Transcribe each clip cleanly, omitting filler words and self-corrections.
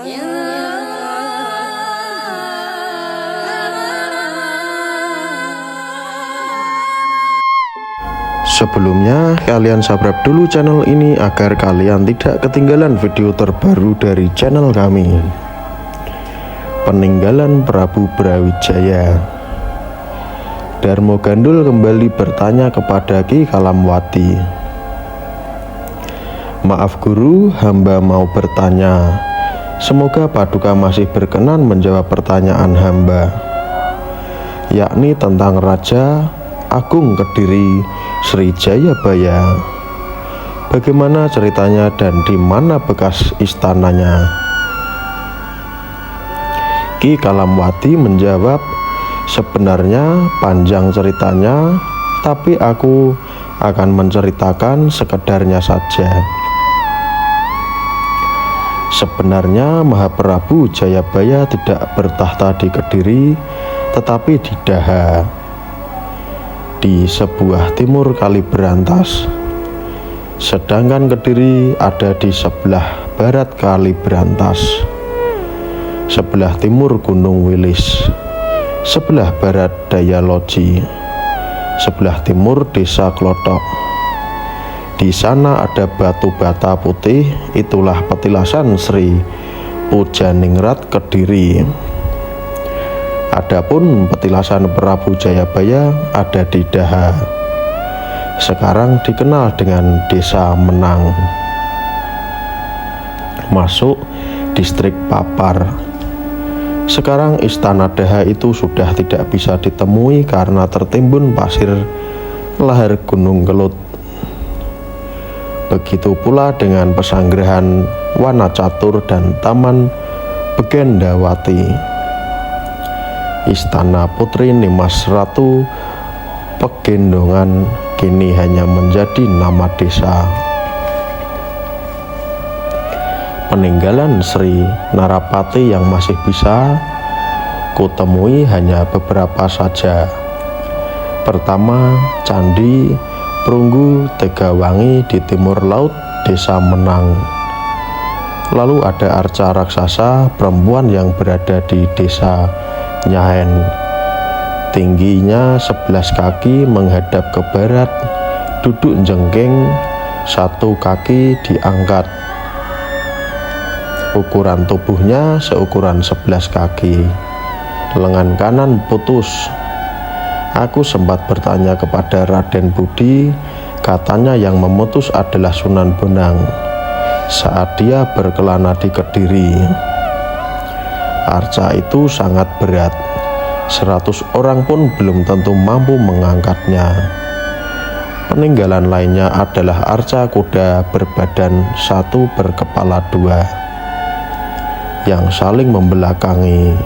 Sebelumnya, kalian subscribe dulu channel ini agar kalian tidak ketinggalan video terbaru dari channel kami. Peninggalan Prabu Brawijaya. Darmo Gandul kembali bertanya kepada Ki Kalamwati. Maaf guru, hamba mau bertanya. Semoga Paduka masih berkenan menjawab pertanyaan hamba, yakni tentang Raja Agung Kediri Sri Jayabaya. Bagaimana ceritanya dan di mana bekas istananya? Ki Kalamwati menjawab, sebenarnya panjang ceritanya, tapi aku akan menceritakan sekedarnya saja. Sebenarnya Mahaprabu Jayabaya tidak bertahta di Kediri, tetapi di Daha, di sebuah timur Kali Berantas, sedangkan Kediri ada di sebelah barat Kali Berantas, sebelah timur Gunung Wilis, sebelah barat Dayaloji, sebelah timur Desa Klotok. Di sana ada batu bata putih, itulah petilasan Sri Pujaningrat Kediri. Adapun petilasan Prabu Jayabaya ada di Daha, sekarang dikenal dengan Desa Menang, masuk distrik Papar. Sekarang istana Daha itu sudah tidak bisa ditemui karena tertimbun pasir lahar Gunung Kelut. Begitu pula dengan pesanggrahan Wanacatur dan Taman Begendawati. Istana Putri Nimas Ratu Pegendongan kini hanya menjadi nama desa. Peninggalan Sri Narapati yang masih bisa kutemui hanya beberapa saja. Pertama, Candi Prunggu Tegawangi di timur laut Desa Menang. Lalu ada arca raksasa perempuan yang berada di Desa Nyahen, tingginya 11 kaki menghadap ke barat, duduk jengking, satu kaki diangkat. Ukuran tubuhnya seukuran 11 kaki, lengan kanan putus. Aku sempat bertanya kepada Raden Budi, katanya yang memutus adalah Sunan Bonang saat dia berkelana di Kediri. Arca itu sangat berat, 100 orang pun belum tentu mampu mengangkatnya. Peninggalan lainnya adalah arca kuda berbadan satu berkepala dua, yang saling membelakangi,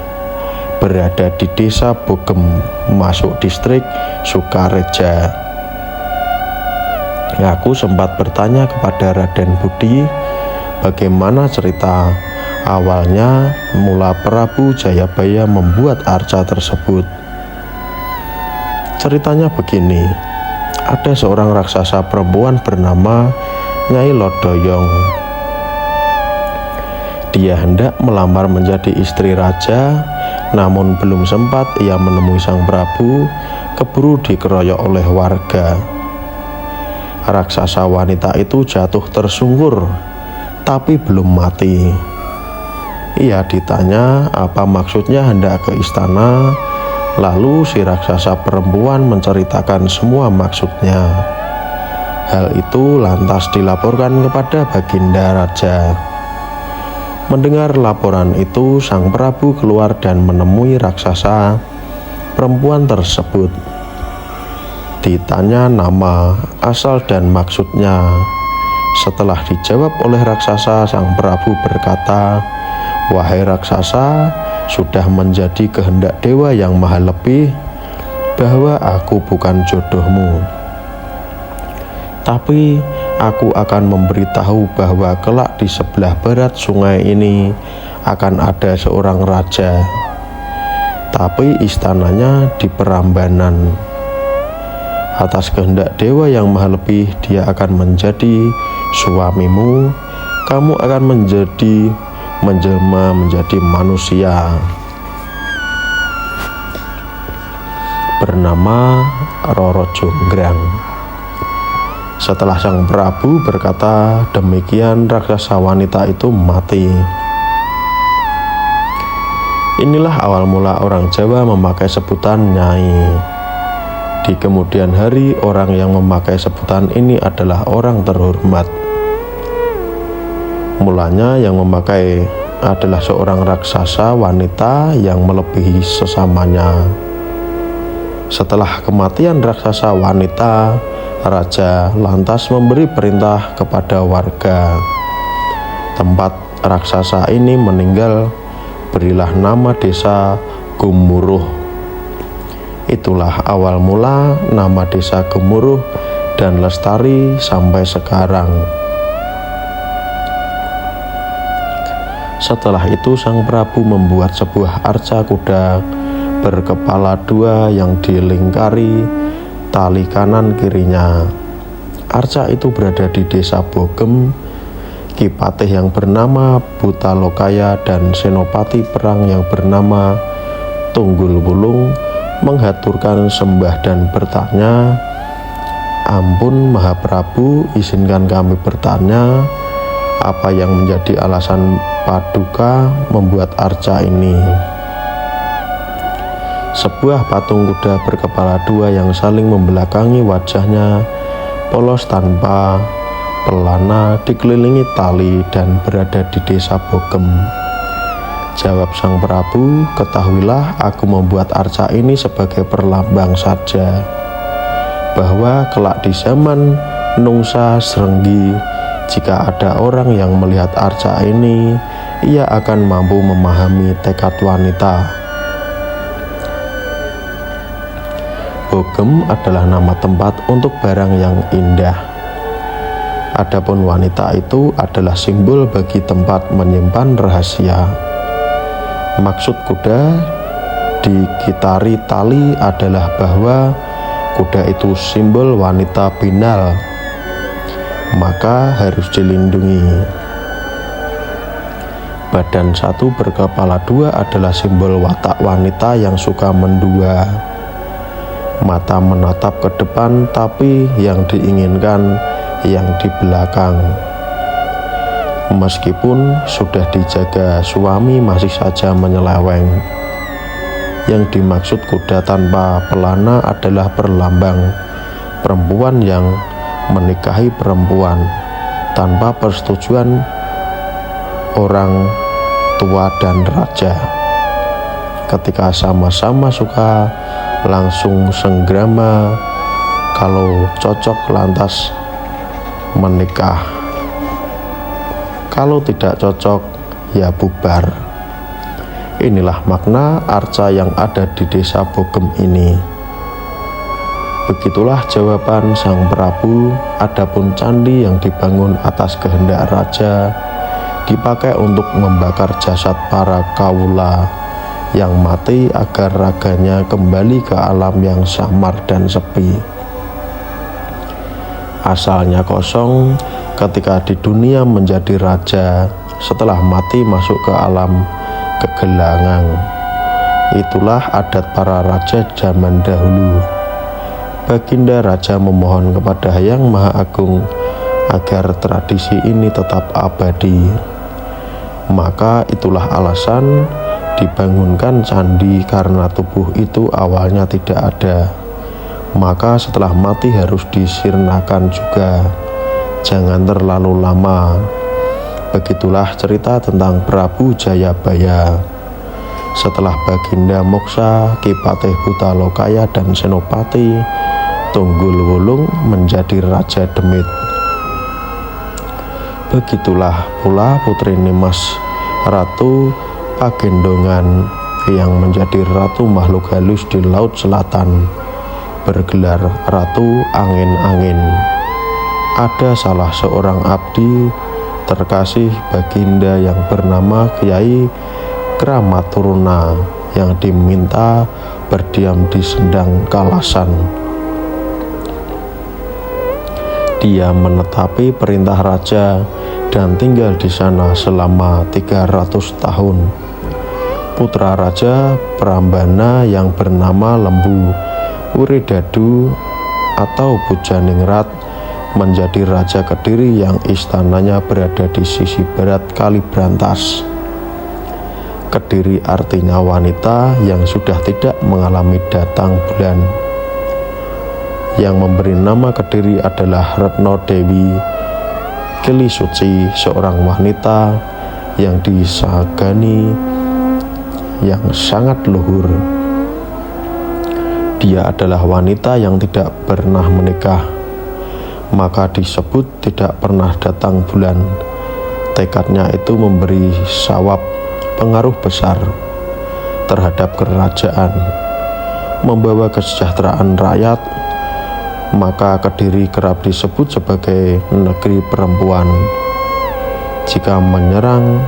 berada di Desa Bogem, masuk distrik Sukareja. Aku sempat bertanya kepada Raden Budi, bagaimana cerita awalnya mula Prabu Jayabaya membuat arca tersebut. Ceritanya begini, ada seorang raksasa perempuan bernama Nyai Lodoyong. Dia hendak melamar menjadi istri raja, namun belum sempat ia menemui sang Prabu, keburu dikeroyok oleh warga. Raksasa wanita itu jatuh tersungkur, tapi belum mati. Ia ditanya apa maksudnya hendak ke istana, lalu si raksasa perempuan menceritakan semua maksudnya. Hal itu lantas dilaporkan kepada Baginda Raja. Mendengar laporan itu, sang Prabu keluar dan menemui raksasa perempuan tersebut. Ditanya nama, asal dan maksudnya. Setelah dijawab oleh raksasa, sang Prabu berkata, "Wahai raksasa, sudah menjadi kehendak dewa yang maha lebih bahwa aku bukan jodohmu. Tapi aku akan memberitahu bahwa kelak di sebelah barat sungai ini akan ada seorang raja, tapi istananya di Prambanan. Atas kehendak dewa yang maha lebih, dia akan menjadi suamimu. Kamu akan menjadi menjelma menjadi manusia bernama Roro Jonggrang. Setelah sang Prabu berkata demikian, raksasa wanita itu mati. Inilah awal mula orang Jawa memakai sebutan Nyai. Di kemudian hari, orang yang memakai sebutan ini adalah orang terhormat. Mulanya yang memakai adalah seorang raksasa wanita yang melebihi sesamanya. Setelah kematian raksasa wanita, raja lantas memberi perintah kepada warga tempat raksasa ini meninggal, berilah nama desa Gumuruh. Itulah awal mula nama desa Gumuruh dan lestari sampai sekarang. Setelah itu sang Prabu membuat sebuah arca kuda berkepala dua yang dilingkari tali kanan kirinya. Arca itu berada di desa Bogem. Kipatih yang bernama Butalokaya dan senopati perang yang bernama Tunggul Wulung menghaturkan sembah dan bertanya, "Ampun Mahaprabu, izinkan kami bertanya, apa yang menjadi alasan Paduka membuat arca ini?" Sebuah patung kuda berkepala dua yang saling membelakangi wajahnya, polos tanpa pelana, dikelilingi tali dan berada di desa Bogem. Jawab sang Prabu, "Ketahuilah, aku membuat arca ini sebagai perlambang saja, bahwa kelak di zaman Nungsa Srenggi, jika ada orang yang melihat arca ini, ia akan mampu memahami tekad wanita." Bogem adalah nama tempat untuk barang yang indah. Adapun wanita itu adalah simbol bagi tempat menyimpan rahasia. Maksud kuda dikitari tali adalah bahwa kuda itu simbol wanita binal, maka harus dilindungi. Badan satu berkepala dua adalah simbol watak wanita yang suka mendua. Mata menatap ke depan, tapi yang diinginkan yang di belakang. Meskipun sudah dijaga suami, masih saja menyeleweng. Yang dimaksud kuda tanpa pelana adalah perlambang perempuan yang menikahi perempuan tanpa persetujuan orang tua dan raja. Ketika sama-sama suka, langsung senggrama, kalau cocok lantas menikah, kalau tidak cocok ya bubar. Inilah makna arca yang ada di desa Bogem ini. Begitulah jawaban sang Prabu. Adapun candi yang dibangun atas kehendak raja dipakai untuk membakar jasad para kawula yang mati agar raganya kembali ke alam yang samar dan sepi. Asalnya kosong, ketika di dunia menjadi raja, setelah mati masuk ke alam kegelangan. Itulah adat para raja zaman dahulu. Baginda Raja memohon kepada Hyang Maha Agung agar tradisi ini tetap abadi. Maka itulah alasan dibangunkan candi, karena tubuh itu awalnya tidak ada, maka setelah mati harus disirnakan juga. Jangan terlalu lama. Begitulah cerita tentang Prabu Jayabaya. Setelah Baginda moksa, Kipatih Butalokaya dan Senopati Tunggul Wulung menjadi Raja Demit. Begitulah pula Putri Nimas, Ratu Pagendongan, yang menjadi ratu makhluk halus di Laut Selatan, bergelar Ratu Angin-Angin. Ada salah seorang abdi terkasih Baginda yang bernama Kyai Kramaturuna yang diminta berdiam di Sendang Kalasan. Dia menetapi perintah raja dan tinggal di sana selama 300 tahun. Putra Raja Prambana yang bernama Lembu Wuridadu atau Pujaningrat menjadi Raja Kediri yang istananya berada di sisi barat Kali Brantas. Kediri artinya wanita yang sudah tidak mengalami datang bulan. Yang memberi nama Kediri adalah Retno Dewi Kelisuci, seorang wanita yang disegani yang sangat luhur. Dia adalah wanita yang tidak pernah menikah, maka disebut tidak pernah datang bulan. Tekadnya itu memberi sawab pengaruh besar terhadap kerajaan, membawa kesejahteraan rakyat. Maka Kediri kerap disebut sebagai negeri perempuan. Jika menyerang,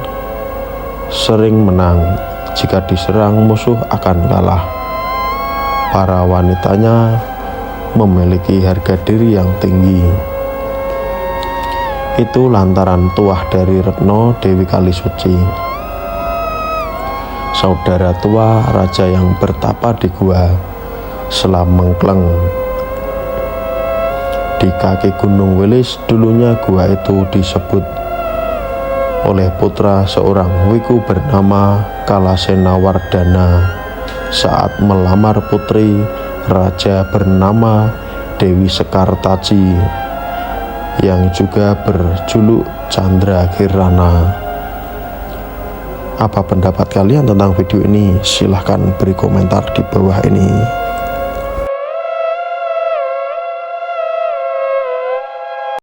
sering menang. Jika diserang, musuh akan kalah. Para wanitanya memiliki harga diri yang tinggi. Itu lantaran tuah dari Retno Dewi Kalisuci, saudara tua raja yang bertapa di gua Selam Mengkleng. Di kaki Gunung Wilis dulunya gua itu disebut oleh putra seorang wiku bernama Kalasena Wardana saat melamar putri raja bernama Dewi Sekartaji yang juga berjuluk Chandra Kirana. Apa pendapat kalian tentang video ini? Silahkan beri komentar di bawah ini.